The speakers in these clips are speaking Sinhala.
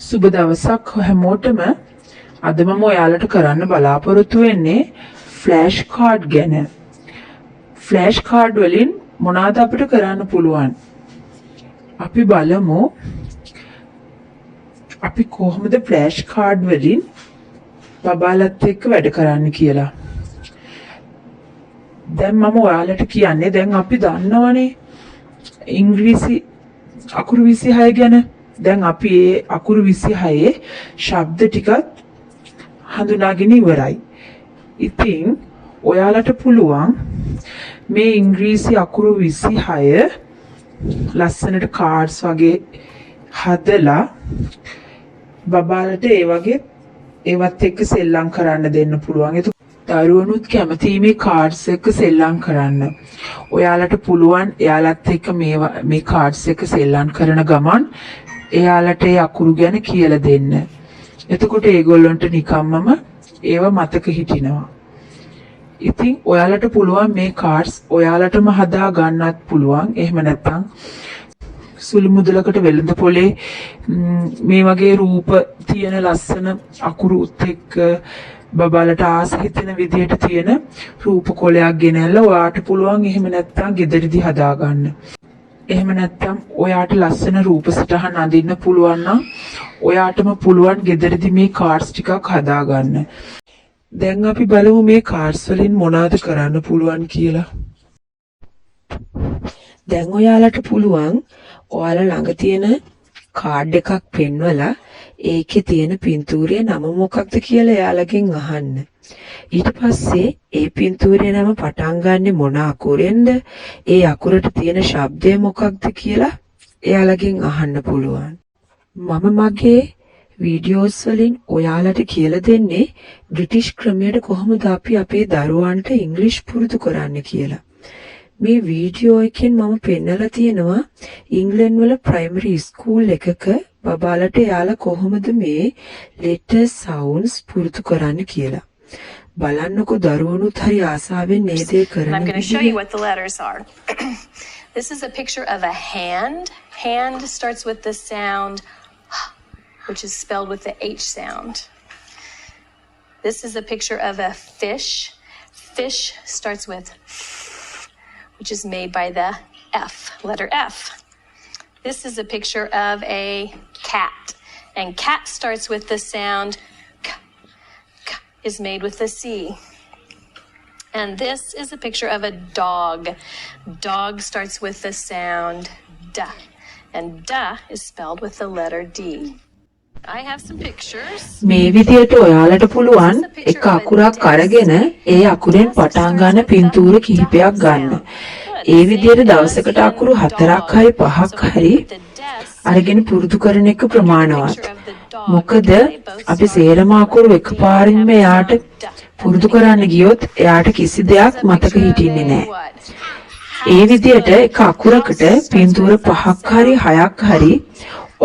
සුබ දවසක් හැමෝටම. අද මම ඔයාලට කරන්න බලාපොරොත්තු වෙන්නේ ෆ්ලෑෂ් කාඩ් ගැන. ෆ්ලෑෂ් කාඩ් වලින් මොනවද අපිට කරන්න පුළුවන්? අපි බලමු අපි කොහොමද ෆ්ලෑෂ් කාඩ් වලින් බබාලත් එක්ක වැඩ කරන්න කියලා. දැන් මම ඔයාලට කියන්නේ දැන් අපි දන්නවනේ ඉංග්‍රීසි අකුරු 26 ගැන. දැන් අපි ඒ අකුරු 26 ශබ්ද ටිකත් හඳුනාගෙන ඉවරයි. ඉතින් ඔයාලට පුළුවන් මේ ඉංග්‍රීසි අකුරු 26 ලස්සනට කාඩ්ස් වගේ හදලා බබාලට ඒ වගේ ඒවත් එක්ක සෙල්ලම් කරන්න දෙන්න පුළුවන්. ඒක දරුවනුත් කැමති මේ කාඩ්ස් එක්ක සෙල්ලම් කරන්න. ඔයාලට පුළුවන් එයාලත් එක්ක මේ කාඩ්ස් එක්ක සෙල්ලම් කරන ගමන් එයාලට ඒ අකුරු ගැන කියලා දෙන්න. එතකොට ඒගොල්ලන්ට නිකම්මම ඒව මතක හිටිනවා. ඉතින් ඔයාලට පුළුවන් මේ කාඩ්ස් ඔයාලටම හදා ගන්නත් පුළුවන්. එහෙම නැත්නම් සුළු මුදලකට වෙළඳ පොලේ මේ වගේ රූප තියෙන ලස්සන අකුරුත් එක්ක බබාලට ආස හිතෙන විදිහට තියෙන රූප කොලයක් ගෙනල්ලා ඔයාට පුළුවන් එහෙම නැත්නම් ගෙදරදී හදා ගන්න. එහෙම නැත්නම් ඔයාට ලස්සන රූප සටහන් අඳින්න පුළුවන් නම් ඔයාටම පුළුවන් ගෙදරදී මේ කාඩ්ස් ටිකක් හදා ගන්න. දැන් අපි බලමු මේ කාඩ්ස් වලින් මොනවද කරන්න පුළුවන් කියලා. දැන් ඔයාලට පුළුවන් ඔයාලා ළඟ තියෙන කාඩ් එකක් පෙන්වලා ඒකේ තියෙන පින්තූරයේ නම මොකක්ද කියලා එයාලගෙන් අහන්න. ඊට පස්සේ ඒ පින්තූරයේ නම පටන් ගන්නෙ මොන අකුරෙන්ද? ඒ අකුරට තියෙන ශබ්දය මොකක්ද කියලා එයාලගෙන් අහන්න පුළුවන්. මම මගේ වීඩියෝස් වලින් ඔයාලට කියලා දෙන්නේ බ්‍රිටිෂ් ක්‍රමයට කොහොමද අපි අපේ දරුවන්ට ඉංග්‍රීසි පුරුදු කරන්න කියලා. මේ වීඩියෝ එකෙන් මම පෙන්නලා තියෙනවා ඉංග්ලන්ඩ් වල ප්‍රයිමරි ස්කූල් එකක බබාලට එයාලා කොහොමද මේ letter sounds පුරුදු කරන්න කියලා. බලන්නකෝ දරුවනුත් හරි ආසාවෙන් මේ දේ කරන්න. I'm going to show you what the letters are. This is a picture of a hand. Hand starts with the sound which is spelled with the H sound. This is a picture of a fish. Fish starts with which is made by the F, letter F. This is a picture of a cat, and cat starts with the sound K, K is made with the C. And this is a picture of a dog. Dog starts with the sound D, and D is spelled with the letter D. I have some pictures. මේ විදියට ඔයාලට පුළුවන් එක අකුරක් අරගෙන ඒ අකුරෙන් පටන් ගන්න පින්තූර කිහිපයක් ගන්න. ඒ විදියට දවසකට අකුරු 4ක් හරි 5ක් හරි අරගෙන පුරුදු කරන එක ප්‍රමාණවත්. මොකද අපි සේරම අකුරු එකපාරින්ම එයාට පුරුදු කරන්න ගියොත් එයාට කිසි දෙයක් මතක හිටින්නේ නැහැ. ඒ විදියට එක අකුරකට පින්තූර 5ක් හරි 6ක් හරි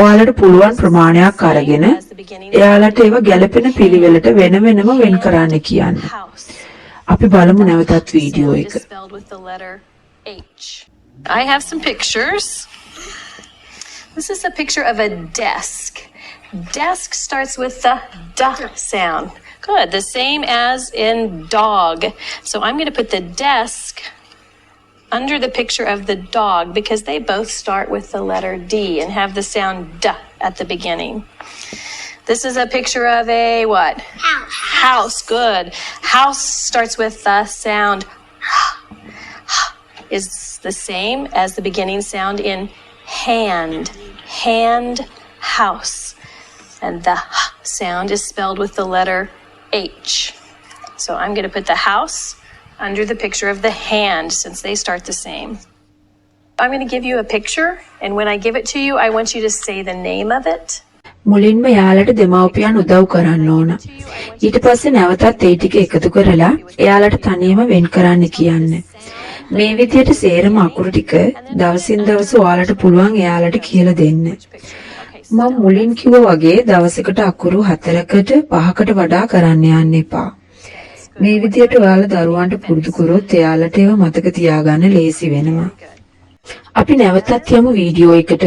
ඔයාලට පුළුවන් ප්‍රමාණයක් අරගෙන එයාලට ඒව ගැළපෙන පිළිවෙලට වෙන වෙනම වෙන් කරන්න කියන්න. අපි බලමු නැවතත් වීඩියෝ එක. I have some pictures. This is a picture of a desk. Desk starts with the D sound. Good, the same as in dog. So I'm going to put the desk under the picture of the dog because they both start with the letter D and have the sound D at the beginning. This is a picture of a what? House. House, good. House starts with the sound is the same as the beginning sound in hand. Hand, house. And the sound is spelled with the letter H. So I'm going to put the house under the picture of the hand since they start the same. I'm going to give you a picture, and when I give it to you, I want you to say the name of it. මුලින්ම යාලට දෙමව්පියන් උදව් කරන්න ඕන. ඊට පස්සේ නැවතත් ඒ ටික එකතු කරලා එයාලට තනියම වෙන් කරන්න කියන්න. මේ විදිහට සේරම අකුරු ටික දවසින් දවස ඔයාලට පුළුවන් එයාලට කියලා දෙන්න. මම මුලින් කිව්වා වගේ දවසකට අකුරු 4කට 5කට වඩා කරන්න යන්න එපා. මේ විදිහට ඔයාලා දරුවන්ට පුරුදු කරොත් එයාලට ඒව මතක තියාගන්න ලේසි වෙනවා. අපි නැවතත් යමු වීඩියෝ එකට.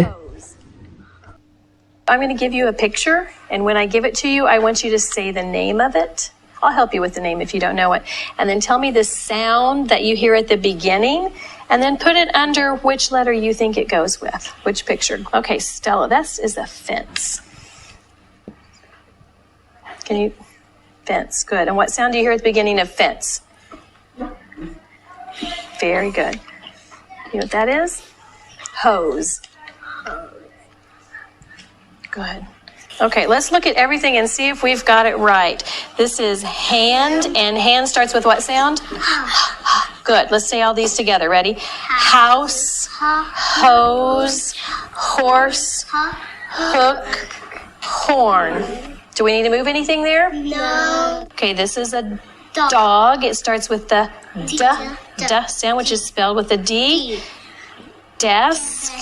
I'm going to give you a picture, and when I give it to you, I want you to say the name of it. I'll help you with the name if you don't know it. And then tell me the sound that you hear at the beginning, and then put it under which letter you think it goes with, which picture. Okay, Stella, this is a fence. Can you? Fence, good. And what sound do you hear at the beginning of fence? Very good. You know what that is? Hose. Good. Okay, let's look at everything and see if we've got it right. This is hand, and hand starts with what sound? Good. Let's say all these together. Ready? House, hose, horse, hook, horn. Do we need to move anything there? No. Okay, this is a dog. It starts with the d sound, which is spelled with a D. Desk,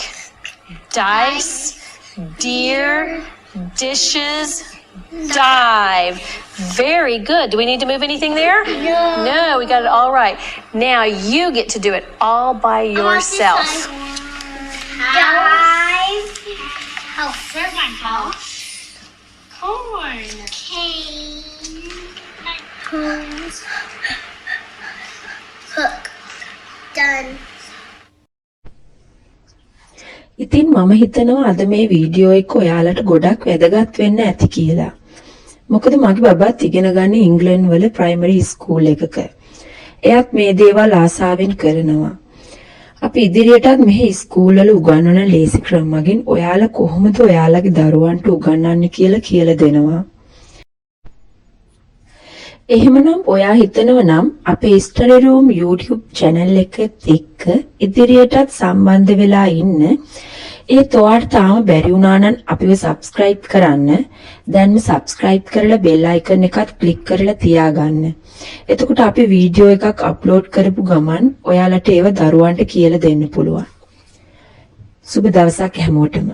dice, deer, dishes, dive. Very good. Do we need to move anything there? No. No, we got it all right. Now you get to do it all by yourself. Dive. House. Where's my house? Corn. Cane. Hose. Hook. Done. ඉතින් මම හිතනවා අද මේ වීඩියෝ එක ඔයාලට ගොඩක් වැදගත් වෙන්න ඇති කියලා. මොකද මගේ බබාත් ඉගෙන ගන්න ඉංග්ලන්ඩ් වල ප්‍රයිමරි ස්කූල් එකක. එයාත් මේ දේවල් ආසාවෙන් කරනවා. අපි ඉදිරියටත් මෙහි ස්කූල් වල උගන්වන ලේසි ක්‍රම මගින් ඔයාලා කොහොමද ඔයාලගේ දරුවන්ට උගන්වන්නේ කියලා දෙනවා. එහෙමනම් ඔයා හිතනවා නම් අපේ ස්ටඩි රූම් YouTube channel එකත් එක්ක ඉදිරියටත් සම්බන්ධ වෙලා ඉන්න. ඒත් ඔයාට තාම බැරි වුණා නම් අපිව subscribe කරන්න. දැන්ම subscribe කරලා bell icon එකත් click කරලා තියාගන්න. එතකොට අපි වීඩියෝ එකක් upload කරපු ගමන් ඔයාලට ඒව දරුවන්ට කියලා දෙන්න පුළුවන්. සුබ දවසක් හැමෝටම.